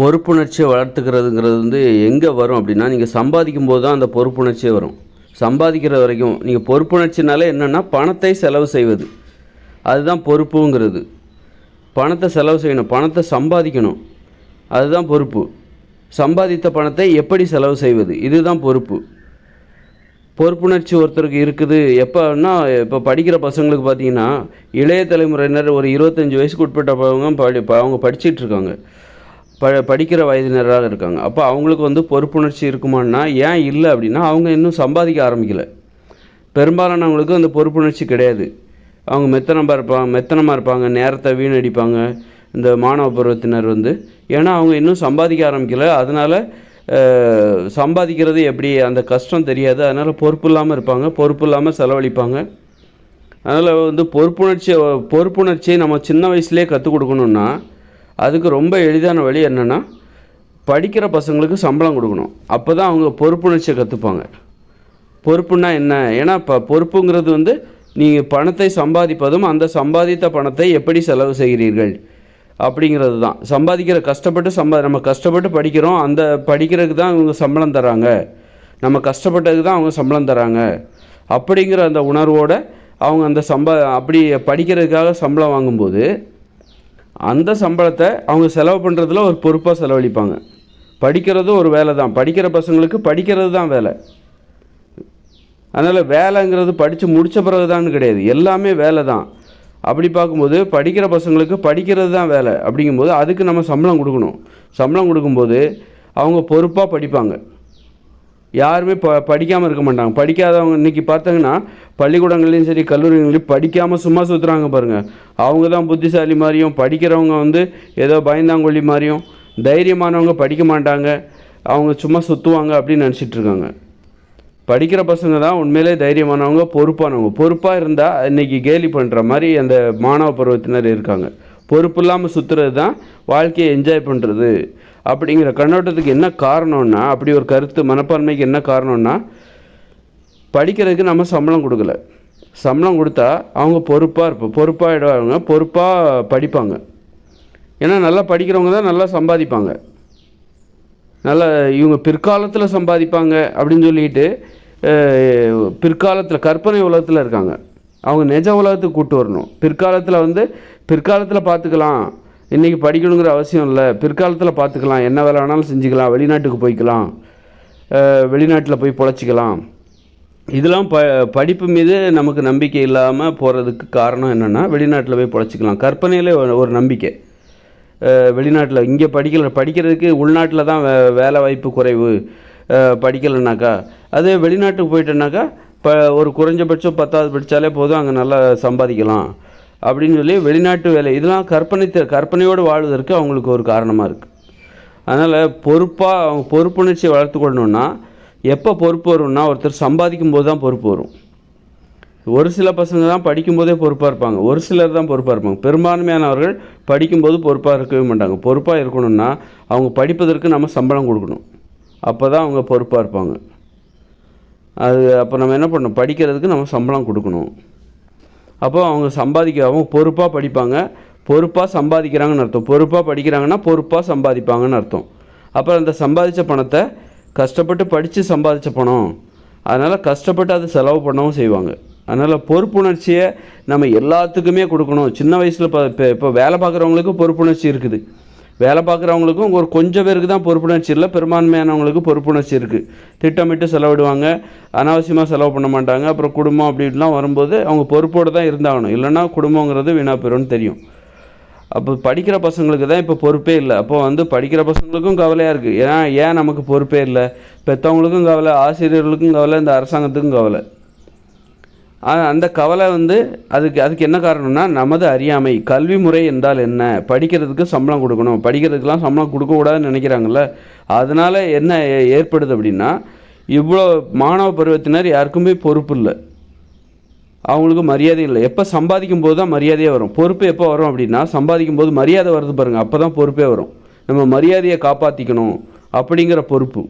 பொறுப்புணர்ச்சியை வளர்த்துக்கிறதுங்கிறது எங்கே வரும் அப்படின்னா, நீங்கள் சம்பாதிக்கும் போது தான் அந்த பொறுப்புணர்ச்சியே வரும். சம்பாதிக்கிற வரைக்கும் நீங்கள் பொறுப்புணர்ச்சினாலே என்னென்னா, பணத்தை செலவு செய்வது. அதுதான் பொறுப்புங்கிறது. பணத்தை செலவு செய்யணும், பணத்தை சம்பாதிக்கணும், அதுதான் பொறுப்பு. சம்பாதித்த பணத்தை எப்படி செலவு செய்வது, இதுதான் பொறுப்பு. பொறுப்புணர்ச்சி ஒருத்தருக்கு இருக்குது எப்போன்னா, இப்போ படிக்கிற பசங்களுக்கு பார்த்தீங்கன்னா, இளைய தலைமுறையினர் ஒரு 25 வயசுக்கு உட்பட்டவங்க அவங்க படிச்சிட்ருக்காங்க, படிக்கிற வயதினராக இருக்காங்க. அப்போ அவங்களுக்கு பொறுப்புணர்ச்சி இருக்குமான்னா ஏன் இல்லை அப்படின்னா, அவங்க இன்னும் சம்பாதிக்க ஆரம்பிக்கலை. பெரும்பாலானவங்களுக்கு அந்த பொறுப்புணர்ச்சி கிடையாது. அவங்க மெத்தனமாக இருப்பாங்க, நேரத்தை வீணடிப்பாங்க. இந்த மாணவ பருவத்தினர் ஏன்னா அவங்க இன்னும் சம்பாதிக்க ஆரம்பிக்கலை. அதனால் சம்பாதிக்கிறது எப்படி அந்த கஷ்டம் தெரியாது. அதனால் பொறுப்பு இல்லாமல் இருப்பாங்க, பொறுப்பு இல்லாமல் செலவழிப்பாங்க. அதனால் பொறுப்புணர்ச்சியை நம்ம சின்ன வயசுலேயே கற்றுக் கொடுக்கணுன்னா, அதுக்கு ரொம்ப எளிதான வழி என்னென்னா, படிக்கிற பசங்களுக்கு சம்பளம் கொடுக்கணும். அப்போ தான் அவங்க பொறுப்புணர்ச்சியை கற்றுப்பாங்க. பொறுப்புன்னா என்ன? ஏன்னா பொறுப்புங்கிறது நீங்கள் பணத்தை சம்பாதிப்பதும் அந்த சம்பாதித்த பணத்தை எப்படி செலவு செய்கிறீர்கள் அப்படிங்கிறது தான். நம்ம கஷ்டப்பட்டு படிக்கிறோம், அந்த படிக்கிறதுக்கு தான் இவங்க சம்பளம் தராங்க, நம்ம கஷ்டப்பட்டதுக்கு தான் அவங்க சம்பளம் தராங்க அப்படிங்கிற அந்த உணர்வோடு அவங்க அந்த அப்படி படிக்கிறதுக்காக சம்பளம் வாங்கும்போது அந்த சம்பளத்தை அவங்க செலவு பண்ணுறதுல ஒரு பொறுப்பாக செலவழிப்பாங்க. படிக்கிறதும் ஒரு வேலை தான். படிக்கிற பசங்களுக்கு படிக்கிறது தான் வேலை. அதனால் வேலைங்கிறது படித்து முடித்த பிறகு தான் கிடையாது, எல்லாமே வேலை தான். அப்படி பார்க்கும்போது படிக்கிற பசங்களுக்கு படிக்கிறது தான் வேலை. அப்படிங்கும்போது அதுக்கு நம்ம சம்பளம் கொடுக்கணும். சம்பளம் கொடுக்கும்போது அவங்க பொறுப்பாக படிப்பாங்க. யாருமே படிக்காமல் இருக்க மாட்டாங்க. படிக்காதவங்க இன்றைக்கி பார்த்தாங்கன்னா பள்ளிக்கூடங்கள்லையும் சரி கல்லூரிகள்லையும் படிக்காமல் சும்மா சுற்றுறாங்க பாருங்கள். அவங்க தான் புத்திசாலி மாதிரியும், படிக்கிறவங்க ஏதோ பயந்தாங்கொல்லி மாதிரியும், தைரியமானவங்க படிக்க மாட்டாங்க, அவங்க சும்மா சுற்றுவாங்க அப்படின்னு நினச்சிட்ருக்காங்க. படிக்கிற பசங்க தான் உண்மையிலே தைரியமானவங்க, பொறுப்பானவங்க. பொறுப்பாக இருந்தால் இன்றைக்கி கேலி பண்ணுற மாதிரி அந்த மாணவ பருவத்தினர் இருக்காங்க. பொறுப்பு இல்லாமல் சுற்றுறது தான் வாழ்க்கையை என்ஜாய் பண்ணுறது அப்படிங்கிற கண்ணோட்டத்துக்கு என்ன காரணம்னா, அப்படி ஒரு மனப்பான்மைக்கு என்ன காரணம்னா, படிக்கிறதுக்கு நம்ம சம்பளம் கொடுக்கல. சம்பளம் கொடுத்தா அவங்க பொறுப்பாகிடுவாங்க, பொறுப்பாக படிப்பாங்க. ஏன்னா நல்லா படிக்கிறவங்க தான் நல்லா சம்பாதிப்பாங்க, நல்லா இவங்க பிற்காலத்தில் சம்பாதிப்பாங்க அப்படின்னு சொல்லிட்டு பிற்காலத்தில் கற்பனை உலகத்தில் இருக்காங்க. அவங்க நிஜ உலகத்துக்கு கூட்டு வரணும். பிற்காலத்தில் பார்த்துக்கலாம், இன்றைக்கி படிக்கணுங்கிற அவசியம் இல்லை, பிற்காலத்தில் பார்த்துக்கலாம், என்ன வேலை வேணாலும் செஞ்சுக்கலாம், வெளிநாட்டுக்கு போய்க்கலாம், வெளிநாட்டில் போய் பொழைச்சிக்கலாம். இதெல்லாம் படிப்பு மீது நமக்கு நம்பிக்கை இல்லாமல் போகிறதுக்கு காரணம் என்னென்னா, வெளிநாட்டில் போய் பொழைச்சிக்கலாம் கற்பனையிலே ஒரு நம்பிக்கை. வெளிநாட்டில் இங்கே படிக்கிறதுக்கு உள்நாட்டில் தான் வேலை வாய்ப்பு குறைவு, படிக்கலைனாக்கா. அதே வெளிநாட்டுக்கு போயிட்டேனாக்கா ஒரு குறைஞ்சபட்சம் 10வது படித்தாலே போதும், அங்கே நல்லா சம்பாதிக்கலாம் அப்படின்னு சொல்லி வெளிநாட்டு வேலை. இதெல்லாம் கற்பனையோடு வாழ்வதற்கு அவங்களுக்கு ஒரு காரணமாக இருக்குது. அதனால் அவங்க பொறுப்புணர்ச்சியை வளர்த்துக்கொள்ளணுன்னா எப்போ பொறுப்பு வரும்னா, ஒருத்தர் சம்பாதிக்கும் போது தான் பொறுப்பு வரும். ஒரு சில பசங்க தான் படிக்கும்போதே பொறுப்பாக இருப்பாங்க, ஒரு சிலர் தான் பொறுப்பாக இருப்பாங்க. பெரும்பான்மையானவர்கள் படிக்கும்போது பொறுப்பாக இருக்கவே மாட்டாங்க. பொறுப்பாக இருக்கணும்னா அவங்க படிப்பதற்கு நம்ம சம்பளம் கொடுக்கணும், அப்போ தான் அவங்க பொறுப்பாக இருப்பாங்க. அப்போ நம்ம என்ன பண்ணணும், படிக்கிறதுக்கு நம்ம சம்பளம் கொடுக்கணும். அப்போ அவங்க பொறுப்பாக படிப்பாங்க, பொறுப்பாக சம்பாதிக்கிறாங்கன்னு அர்த்தம். பொறுப்பாக படிக்கிறாங்கன்னா பொறுப்பாக சம்பாதிப்பாங்கன்னு அர்த்தம். அப்புறம் அந்த சம்பாதித்த பணத்தை கஷ்டப்பட்டு படித்து சம்பாதித்த பணம், அதனால் கஷ்டப்பட்டு அதை செலவு பண்ணவும் செய்வாங்க. அதனால் பொறுப்புணர்ச்சியை நம்ம எல்லாத்துக்குமே கொடுக்கணும். சின்ன வயசில் இப்போ வேலை பார்க்குறவங்களுக்கு பொறுப்புணர்ச்சி இருக்குது. வேலை பார்க்குறவங்களுக்கும் கொஞ்சம் பேருக்கு தான் பொறுப்புணர்ச்சி இல்லை, பெரும்பான்மையானவங்களுக்கு பொறுப்புணர்ச்சி இருக்குது. திட்டமிட்டு செலவிடுவாங்க, அனாவசியமாக செலவு பண்ண மாட்டாங்க. அப்புறம் குடும்பம் அப்படின்லாம் வரும்போது அவங்க பொறுப்போடு தான் இருந்தாகணும், இல்லைன்னா குடும்பங்கிறது வீணாக போயிடும்னு தெரியும். அப்போ படிக்கிற பசங்களுக்கு தான் இப்போ பொறுப்பே இல்லை. அப்போது படிக்கிற பசங்களுக்கும் கவலையாக இருக்குது. ஏன் நமக்கு பொறுப்பே இல்லை, பெற்றவங்களுக்கும் கவலை, ஆசிரியர்களுக்கும் கவலை, இந்த அரசாங்கத்துக்கும் கவலை. அந்த கவலை அதுக்கு என்ன காரணம்னா, நமது அறியாமை. கல்வி முறை என்றால் என்ன, படிக்கிறதுக்கு சம்பளம் கொடுக்கணும், படிக்கிறதுக்கெலாம் சம்பளம் கொடுக்கக்கூடாதுன்னு நினைக்கிறாங்கல்ல. அதனால் என்ன ஏற்படுது அப்படின்னா, இவ்வளோ மாணவ பருவத்தினர் யாருக்குமே பொறுப்பு இல்லை, அவங்களுக்கு மரியாதை இல்லை. எப்போ சம்பாதிக்கும் போது தான் மரியாதையே வரும். பொறுப்பு எப்போ வரும் அப்படின்னா, சம்பாதிக்கும் போது மரியாதை வருது பாருங்கள், அப்போ தான் பொறுப்பே வரும். நம்ம மரியாதையை காப்பாற்றிக்கணும் அப்படிங்கிற பொறுப்பு.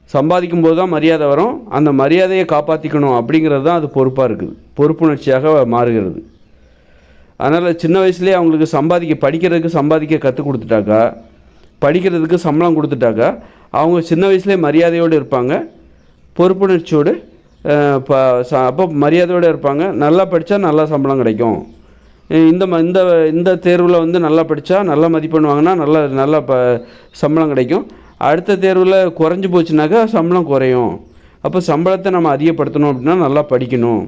சம்பாதிக்கும் போது தான் மரியாதை வரும், அந்த மரியாதையை காப்பாற்றிக்கணும் அப்படிங்கிறது தான் அது பொறுப்பாக இருக்குது, பொறுப்புணர்ச்சியாக மாறுகிறது. அதனால் சின்ன வயசுலேயே அவங்களுக்கு படிக்கிறதுக்கு சம்பாதிக்க கற்றுக் கொடுத்துட்டாக்கா படிக்கிறதுக்கு சம்பளம் கொடுத்துட்டாக்கா அவங்க சின்ன வயசுலேயே மரியாதையோடு இருப்பாங்க, பொறுப்புணர்ச்சியோடு அப்போ மரியாதையோடு இருப்பாங்க. நல்லா படித்தா நல்லா சம்பளம் கிடைக்கும். இந்த இந்த இந்த தேர்வில் வந்து நல்லா படித்தா நல்லா மதிப்பெண் வாங்கினா நல்லா சம்பளம் கிடைக்கும். அடுத்த தேர்வில் குறைஞ்சி போச்சுனாக்கா சம்பளம் குறையும். அப்போ சம்பளத்தை நம்ம அதிகப்படுத்தணும் அப்படின்னா நல்லா படிக்கணும்,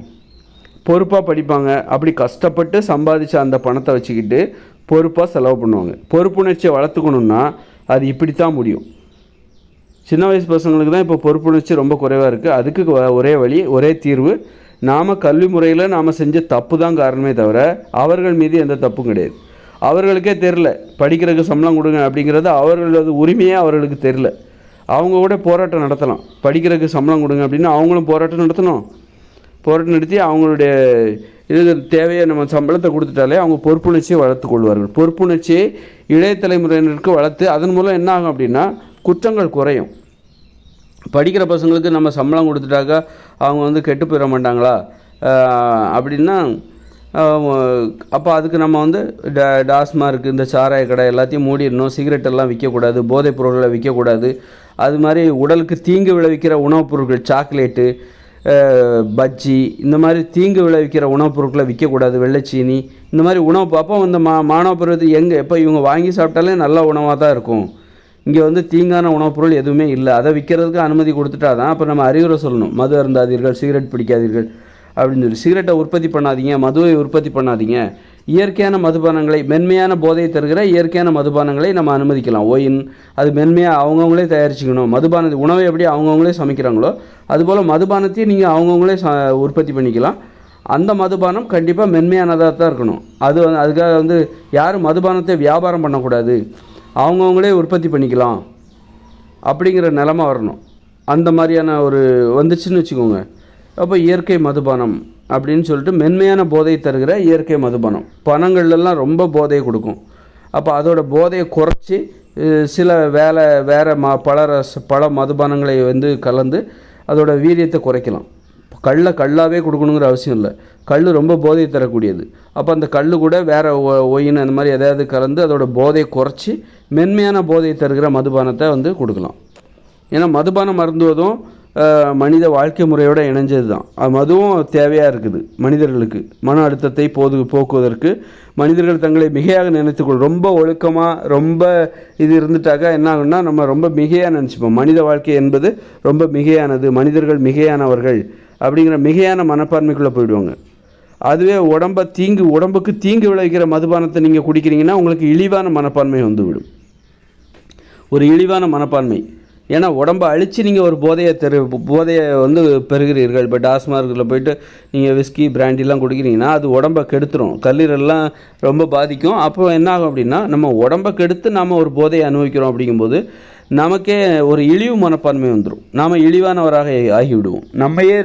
பொறுப்பாக படிப்பாங்க. அப்படி கஷ்டப்பட்டு சம்பாதிச்ச அந்த பணத்தை வச்சுக்கிட்டு பொறுப்பாக செலவு பண்ணுவாங்க. பொறுப்புணர்ச்சியை வளர்த்துக்கணுன்னா அது இப்படி தான் முடியும். சின்ன வயசு பசங்களுக்கு தான் இப்போ பொறுப்புணர்ச்சி ரொம்ப குறைவாக இருக்குது. அதுக்கு ஒரே வழி, ஒரே தீர்வு, நாம் கல்வி முறையில் நாம் செஞ்ச தப்பு தான் காரணமே தவிர அவர்கள் மீது எந்த தப்பும் கிடையாது. அவர்களுக்கே தெரில படிக்கிறதுக்கு சம்பளம் கொடுங்க அப்படிங்கிறது அவர்களது உரிமையே அவர்களுக்கு தெரில. அவங்க கூட போராட்டம் நடத்தலாம், படிக்கிறதுக்கு சம்பளம் கொடுங்க அப்படின்னு அவங்களும் போராட்டம் நடத்தணும். போராட்டம் நடத்தி அவங்களுடைய இது தேவையை நம்ம சம்பளத்தை கொடுத்துட்டாலே அவங்க பொறுப்புணர்ச்சியை வளர்த்து கொள்வார்கள். பொறுப்புணர்ச்சியை இளைய தலைமுறையினருக்கு வளர்த்து அதன் மூலம் என்ன ஆகும் அப்படின்னா குற்றங்கள் குறையும். படிக்கிற பசங்களுக்கு நம்ம சம்பளம் கொடுத்துட்டாக்கா அவங்க வந்து கெட்டு போயிட மாட்டாங்களா அப்படின்னா, அப்போ அதுக்கு நம்ம வந்து டாஸ்மார்க், இந்த சாராய கடை எல்லாத்தையும் மூடிடணும், சிகரெட்டெல்லாம் விற்கக்கூடாது, போதைப் பொருட்களை விற்கக்கூடாது. அது மாதிரி உடலுக்கு தீங்கு விளைவிக்கிற உணவுப் பொருட்கள், சாக்லேட்டு, பஜ்ஜி, இந்த மாதிரி தீங்கு விளைவிக்கிற உணவுப் பொருட்களை விற்கக்கூடாது, வெள்ளைச்சீனி, இந்த மாதிரி உணவு. அப்போ வந்து மாணவ பருவத்து எப்போ இவங்க வாங்கி சாப்பிட்டாலே நல்ல உணவாக தான் இருக்கும். இங்கே வந்து தீங்கான உணவுப் பொருள் எதுவுமே இல்லை, அதை விற்கிறதுக்கு அனுமதி கொடுத்துட்டா தான் அப்போ நம்ம அறிவுரை சொல்லணும். மது அருந்தாதீர்கள், சிகரெட் பிடிக்காதீர்கள் அப்படின்னு சொல்லி. சிகரெட்டை உற்பத்தி பண்ணாதீங்க, மதுவை உற்பத்தி பண்ணாதீங்க. இயற்கையான மதுபானங்களை, மென்மையான போதையை தருகிற இயற்கையான மதுபானங்களை நம்ம அனுமதிக்கலாம். ஒயின், அது மென்மையாக அவங்கவுங்களே தயாரிச்சுக்கணும். மதுபான உணவை எப்படி அவங்கவுங்களே சமைக்கிறாங்களோ அதுபோல் மதுபானத்தையும் நீங்கள் அவங்கவுங்களே உற்பத்தி பண்ணிக்கலாம். அந்த மதுபானம் கண்டிப்பாக மென்மையானதாக தான் இருக்கணும். அதுக்காக வந்து யாரும் மதுபானத்தை வியாபாரம் பண்ணக்கூடாது, அவங்கவுங்களே உற்பத்தி பண்ணிக்கலாம் அப்படிங்கிற நிலமை வரணும். அந்த மாதிரியான ஒரு வந்துச்சுன்னு வச்சுக்கோங்க. அப்போ இயற்கை மதுபானம் அப்படின்னு சொல்லிட்டு மென்மையான போதையை தருகிற இயற்கை மதுபானம் பணங்கள்லாம் ரொம்ப போதையை கொடுக்கும். அப்போ அதோட போதையை குறைச்சி சில வேறு பல மதுபானங்களை வந்து கலந்து அதோட வீரியத்தை குறைக்கலாம். கல்லாகவே கொடுக்கணுங்கிற அவசியம் இல்லை. கல் ரொம்ப போதையை தரக்கூடியது. அப்போ அந்த கல் கூட வேறு ஒயின் அந்த மாதிரி எதாவது கலந்து அதோட போதையை குறைச்சி மென்மையான போதையை தருகிற மதுபானத்தை வந்து கொடுக்கலாம். ஏன்னா மதுபானம் அருந்துவதும் மனித வாழ்க்கை முறையோடு இணைஞ்சது தான். மதுவும் தேவையாக இருக்குது மனிதர்களுக்கு. மன அழுத்தத்தை போக்குவதற்கு மனிதர்கள் தங்களை மிகையாக நினைத்துக்கொள். ரொம்ப ஒழுக்கமாக ரொம்ப இது இருந்துட்டாக்கா என்ன ஆகுன்னா நம்ம ரொம்ப மிகையாக நினச்சிப்போம். மனித வாழ்க்கை என்பது ரொம்ப மிகையானது, மனிதர்கள் மிகையானவர்கள் அப்படிங்கிற மிகையான மனப்பான்மைக்குள்ளே போயிடுவாங்க. அதுவே உடம்புக்கு தீங்கு விளைவிக்கிற மதுபானத்தை நீங்கள் குடிக்கிறீங்கன்னா உங்களுக்கு இழிவான மனப்பான்மை வந்துவிடும். ஒரு இழிவான மனப்பான்மை. ஏன்னா உடம்பை அழித்து நீங்கள் ஒரு போதையை வந்து பெறுகிறீர்கள். இப்போ டாஸ்மார்க்கில் போய்ட்டு நீங்கள் விஸ்கி பிராண்டிலாம் குடிக்கிறீங்கன்னா அது உடம்பை கெடுத்துரும், கல்லீரல்லாம் ரொம்ப பாதிக்கும். அப்போ என்ன ஆகும் அப்படின்னா நம்ம உடம்பை கெடுத்து நாம் ஒரு போதையை அனுபவிக்கிறோம். அப்படிங்கும்போது நமக்கே ஒரு இழிவு மனப்பான்மை வந்துடும். நாம் இழிவானவராக ஆகிவிடுவோம்.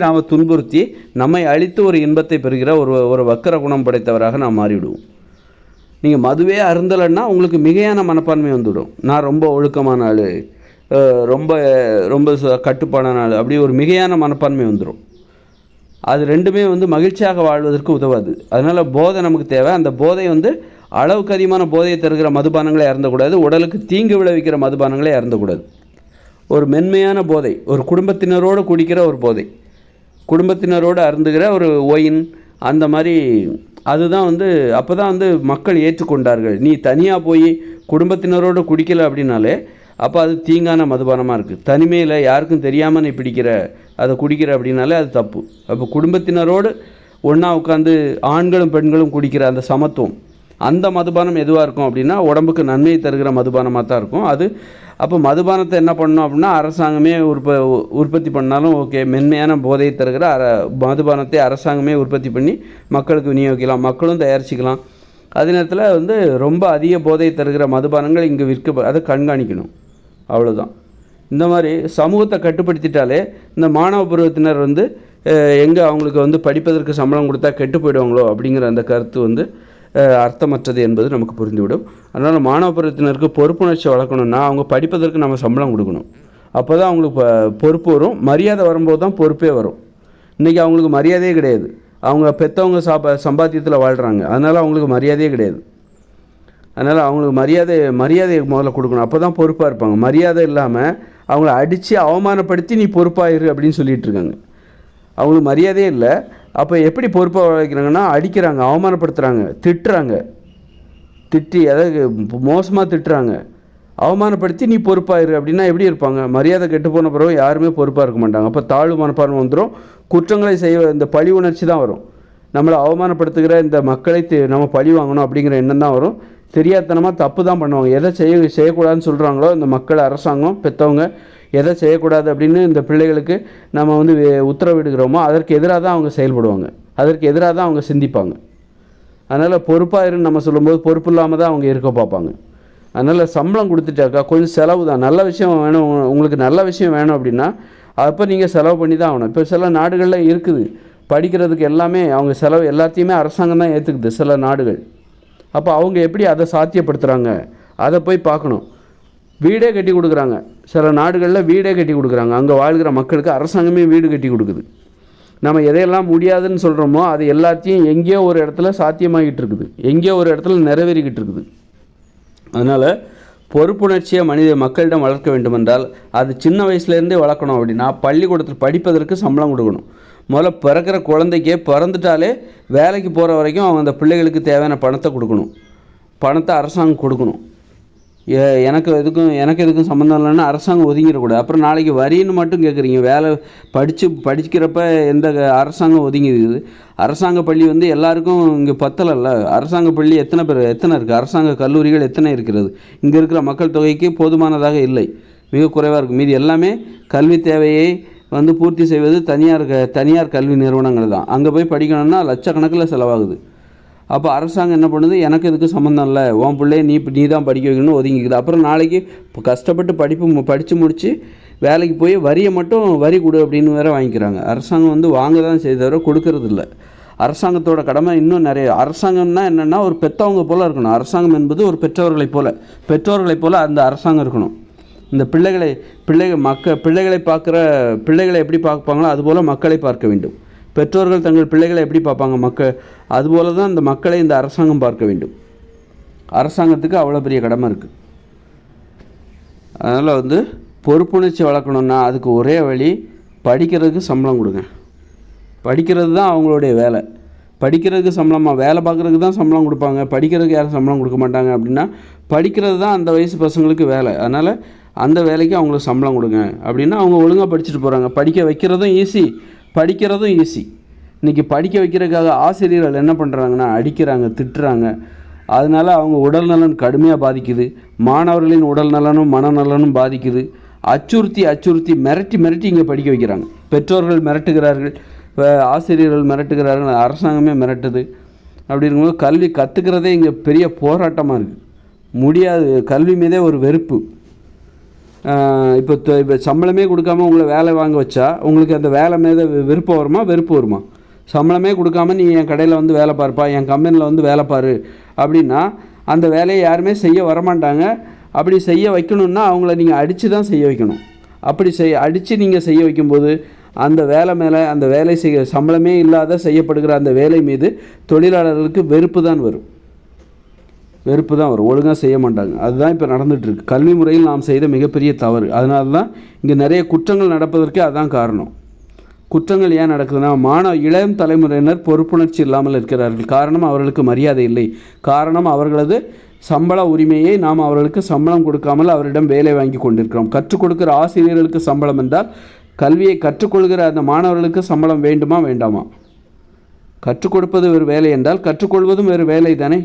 நாம் துன்புறுத்தி நம்மை அழித்து ஒரு இன்பத்தை பெறுகிற ஒரு வக்கர குணம் படைத்தவராக நாம் மாறிவிடுவோம். நீங்கள் மதுவே அருந்தலைன்னா உங்களுக்கு மிகையான மனப்பான்மை வந்துவிடும். நான் ரொம்ப ஒழுக்கமான ஆள், ரொம்ப ரொம்ப கட்டுப்பாடான ஆள், அப்படி ஒரு மிகையான மனப்பான்மை வந்துடும். அது ரெண்டுமே வந்து மகிழ்ச்சியாக வாழ்வதற்கு உதவாது. அதனால் போதை நமக்கு தேவை. அந்த போதை வந்து அளவுக்கு அதிகமான போதையை தருகிற மதுபானங்களே அருந்தக்கூடாது, உடலுக்கு தீங்கு விளைவிக்கிற மதுபானங்களே அருந்தக்கூடாது. ஒரு மென்மையான போதை, ஒரு குடும்பத்தினரோடு குடிக்கிற ஒரு போதை, குடும்பத்தினரோடு அருந்துகிற ஒரு ஒயின், அந்த மாதிரி அதுதான் வந்து அப்போ தான் வந்து மக்கள் ஏற்றுக்கொண்டார்கள். நீ தனியாக போய் குடும்பத்தினரோடு குடிக்கலை அப்படின்னாலே அப்போ அது தீங்கான மதுபானமாக இருக்குது. தனிமையில் யாருக்கும் தெரியாமல் நீ அதை குடிக்கிற அப்படின்னாலே அது தப்பு. அப்போ குடும்பத்தினரோடு ஒன்றா உட்காந்து ஆண்களும் பெண்களும் குடிக்கிற அந்த சமத்துவம், அந்த மதுபானம் எதுவாக இருக்கும் அப்படின்னா உடம்புக்கு நன்மையை தருகிற மதுபானமாக தான் இருக்கும் அது. அப்போ மதுபானத்தை என்ன பண்ணணும் அப்படின்னா அரசாங்கமே உற்பத்தி பண்ணாலும் ஓகே, மென்மையான போதையை தருகிற மதுபானத்தை அரசாங்கமே உற்பத்தி பண்ணி மக்களுக்கு விநியோகிக்கலாம், மக்களும் தயாரிச்சிக்கலாம். அதே நேரத்தில் வந்து ரொம்ப அதிக போதையை தருகிற மதுபானங்கள் இங்கே அதை கண்காணிக்கணும். அவ்வளோதான். இந்த மாதிரி சமூகத்தை கட்டுப்படுத்திட்டாலே இந்த மாணவ பருவத்தினர் வந்து எங்கே அவங்களுக்கு வந்து படிப்பதற்கு சம்பளம் கொடுத்தா கெட்டு போயிடுவாங்களோ அப்படிங்கிற அந்த கருத்து வந்து அர்த்தமற்றது என்பது நமக்கு புரிந்துவிடும். அதனால் மாணவ பருவத்தினருக்கு பொறுப்புணர்ச்சி வளர்க்கணுன்னா அவங்க படிப்பதற்கு நம்ம சம்பளம் கொடுக்கணும். அப்போ தான் அவங்களுக்கு பொறுப்பு வரும். மரியாதை வரும்போது தான் பொறுப்பே வரும். இன்றைக்கி அவங்களுக்கு மரியாதையே கிடையாது. அவங்க பெற்றவங்க சம்பாத்தியத்தில் வாழ்கிறாங்க, அதனால் அவங்களுக்கு மரியாதையே கிடையாது. அதனால் அவங்களுக்கு மரியாதையை முதல்ல கொடுக்கணும். அப்போ தான் பொறுப்பாக இருப்பாங்க. மரியாதை இல்லாமல் அவங்கள அடித்து அவமானப்படுத்தி நீ பொறுப்பாயிரு அப்படின்னு சொல்லிகிட்டு இருக்காங்க. அவங்களுக்கு மரியாதையே இல்லை. அப்போ எப்படி பொறுப்பாக வைக்கிறாங்கன்னா, அடிக்கிறாங்க, அவமானப்படுத்துகிறாங்க, திட்டி அதாவது மோசமாக திட்டுறாங்க, அவமானப்படுத்தி நீ பொறுப்பாயிரு அப்படின்னா எப்படி இருப்பாங்க? மரியாதை கெட்டு போன பிறகு யாருமே பொறுப்பாக இருக்க மாட்டாங்க. அப்போ தாழ்வு மனப்பான்மை வந்துடும். குற்றங்களை செய்ய இந்த பழி உணர்ச்சி தான் வரும். நம்மளை அவமானப்படுத்துகிற இந்த மக்களை நம்ம பழி வாங்கணும் அப்படிங்கிற எண்ணம் தான் வரும். தெரியாதனமாக தப்பு தான் பண்ணுவாங்க. எதை செய்யக்கூடாதுன்னு சொல்கிறாங்களோ இந்த மக்கள், அரசாங்கம், பெற்றவங்க எதை செய்யக்கூடாது அப்படின்னு இந்த பிள்ளைகளுக்கு நம்ம உத்தரவிடுகிறோமோ அதற்கு எதிராக தான் அவங்க செயல்படுவாங்க. அதற்கு எதிராக தான் அவங்க சிந்திப்பாங்க. அதனால் பொறுப்பாக இருன்னு நம்ம சொல்லும்போது பொறுப்பு இல்லாமல் தான் அவங்க இருக்க பார்ப்பாங்க. அதனால் சம்பளம் கொடுத்துட்டாக்கா கொஞ்சம் செலவு தான். நல்ல விஷயம் வேணும், உங்களுக்கு நல்ல விஷயம் வேணும் அப்படின்னா அப்போ நீங்கள் செலவு பண்ணி தான் ஆகணும். இப்போ சில நாடுகளில் இருக்குது படிக்கிறதுக்கு எல்லாமே அவங்க செலவு எல்லாத்தையுமே அரசாங்கம் தான் ஏற்றுக்குது சில நாடுகள். அப்போ அவங்க எப்படி அதை சாத்தியப்படுத்துகிறாங்க அதை போய் பார்க்கணும். வீடே கட்டி கொடுக்குறாங்க. சில நாடுகளில் வீடே கட்டி கொடுக்குறாங்க. அங்கே வாழ்கிற மக்களுக்கு அரசாங்கமே வீடு கட்டி கொடுக்குது. நம்ம எதையெல்லாம் முடியாதுன்னு சொல்கிறோமோ அது எல்லாத்தையும் எங்கேயோ ஒரு இடத்துல சாத்தியமாகிட்டு இருக்குது, எங்கேயோ ஒரு இடத்துல நிறைவேறிக்கிட்டு இருக்குது. அதனால் பொறுப்புணர்ச்சியை மக்களிடம் வளர்க்க வேண்டுமென்றால் அது சின்ன வயசுலேருந்தே வளர்க்கணும். அப்படின்னா பள்ளிக்கூடத்தில் படிப்பதற்கு சம்பளம் கொடுக்கணும். முதல்ல பிறக்கிற குழந்தைக்கே பிறந்துட்டாலே வேலைக்கு போகிற வரைக்கும் அவங்க அந்த பிள்ளைகளுக்கு தேவையான பணத்தை கொடுக்கணும். பணத்தை அரசாங்கம் கொடுக்கணும். எனக்கு எதுக்கும் சம்மந்தம் இல்லைன்னா அரசாங்கம் ஒதுங்கிடக்கூடாது. அப்புறம் நாளைக்கு வரின்னு மட்டும் கேட்குறீங்க. வேலை படிக்கிறப்ப எந்த அரசாங்கம் ஒதுங்கிடுது? அரசாங்க பள்ளி எல்லாருக்கும் இங்கே பத்தலைல்ல. அரசாங்க பள்ளி எத்தனை இருக்குது? அரசாங்க கல்லூரிகள் எத்தனை இருக்கிறது? இங்கே இருக்கிற மக்கள் தொகைக்கு போதுமானதாக இல்லை, மிக குறைவாக இருக்கும். மீது எல்லாமே கல்வி தேவையை பூர்த்தி செய்வது தனியார் கல்வி நிறுவனங்கள் தான். அங்கே போய் படிக்கணும்னா லட்சக்கணக்கில் செலவாகுது. அப்போ அரசாங்கம் என்ன பண்ணுது? எனக்கு இதுக்கு சம்மந்தம் இல்லை, உன் பிள்ளைய நீ தான் படிக்க வைக்கணும்னு ஒதுங்கிக்குது. அப்புறம் நாளைக்கு கஷ்டப்பட்டு படித்து முடித்து வேலைக்கு போய் வரியை மட்டும் வரி கொடு அப்படின்னு வேறு வாங்கிக்கிறாங்க. அரசாங்கம் வாங்க தான் செய்தவரை கொடுக்கறது இல்லை. அரசாங்கத்தோட கடமை இன்னும் நிறைய. அரசாங்கம்னா என்னென்னா ஒரு பெற்றவங்க போல் இருக்கணும். அரசாங்கம் என்பது ஒரு பெற்றோர்களைப் போல் அந்த அரசாங்கம் இருக்கணும். இந்த பிள்ளைகளை பிள்ளைகளை எப்படி பார்ப்பாங்களோ அதுபோல் மக்களை பார்க்க வேண்டும். பெற்றோர்கள் தங்கள் பிள்ளைகளை எப்படி பார்ப்பாங்க அதுபோல தான் இந்த மக்களை இந்த அரசாங்கம் பார்க்க வேண்டும். அரசாங்கத்துக்கு அவ்வளோ பெரிய கடமை இருக்குது. அதனால் பொறுப்புணர்ச்சி வளர்க்கணுன்னா அதுக்கு ஒரே வழி படிக்கிறதுக்கு சம்பளம் கொடுங்க. படிக்கிறது தான் அவங்களுடைய வேலை. படிக்கிறதுக்கு சம்பளமாக வேலை பார்க்குறதுக்கு தான் சம்பளம் கொடுப்பாங்க. படிக்கிறதுக்கு யாரும் சம்பளம் கொடுக்க மாட்டாங்க. அப்படின்னா படிக்கிறது தான் அந்த வயசு பசங்களுக்கு வேலை. அதனால் அந்த வேலைக்கு அவங்களுக்கு சம்பளம் கொடுங்க. அப்படின்னா அவங்க ஒழுங்காக படிச்சுட்டு போகிறாங்க. படிக்க வைக்கிறதும் ஈஸி, படிக்கிறதும் ஈஸி. இன்றைக்கி படிக்க வைக்கிறதுக்காக ஆசிரியர்கள் என்ன பண்ணுறாங்கன்னா அடிக்கிறாங்க, திட்டுறாங்க. அதனால் அவங்க உடல்நலன் கடுமையாக பாதிக்குது. மாணவர்களின் உடல்நலனும் மனநலனும் பாதிக்குது. அச்சுறுத்தி மிரட்டி இங்கே படிக்க வைக்கிறாங்க. பெற்றோர்கள் மிரட்டுகிறார்கள், ஆசிரியர்கள் மிரட்டுகிறார்கள், அரசாங்கமே மிரட்டுது. அப்படி இருக்கும்போது கல்வி கற்றுக்கிறதே இங்கே பெரிய போராட்டமாக இருக்குது. முடியாது. கல்வி மீதே ஒரு வெறுப்பு. இப்போ சம்பளமே கொடுக்காம உங்களை வேலை வாங்க வச்சா உங்களுக்கு அந்த வேலை மீது விருப்பம் வருமா, வெறுப்பு வருமா? சம்பளமே கொடுக்காம நீ என் கடையில் வேலை பாருப்பா, என் கம்பெனியில் வேலை பாரு அப்படின்னா அந்த வேலையை யாருமே செய்ய வரமாட்டாங்க. அப்படி செய்ய வைக்கணுன்னா அவங்கள நீங்கள் அடித்து தான் செய்ய வைக்கணும். அப்படி அடித்து நீங்கள் செய்ய வைக்கும்போது அந்த வேலை மேலே, அந்த வேலை சம்பளமே இல்லாத செய்யப்படுகிற அந்த வேலை மீது தொழிலாளர்களுக்கு வெறுப்பு தான் வரும். ஒழுங்காக செய்ய மாட்டாங்க. அதுதான் இப்போ நடந்துகிட்ருக்கு. கல்வி முறையில் நாம் செய்த மிகப்பெரிய தவறு. அதனால தான் இங்கே நிறைய குற்றங்கள் நடப்பதற்கு அதுதான் காரணம். குற்றங்கள் ஏன் நடக்குதுன்னா இளம் தலைமுறையினர் பொறுப்புணர்ச்சி இல்லாமல் இருக்கிறார்கள். காரணம் அவர்களுக்கு மரியாதை இல்லை. காரணம் அவர்களது சம்பள உரிமையை நாம் அவர்களுக்கு சம்பளம் கொடுக்காமல் அவரிடம் வேலை வாங்கி கொண்டிருக்கிறோம். கற்றுக் கொடுக்குற ஆசிரியர்களுக்கு சம்பளம் என்றால் கல்வியை கற்றுக்கொள்கிற அந்த மாணவர்களுக்கு சம்பளம் வேண்டுமா வேண்டாமா? கற்றுக் கொடுப்பது ஒரு வேலை என்றால் கற்றுக்கொள்வதும் வேறு வேலை தானே.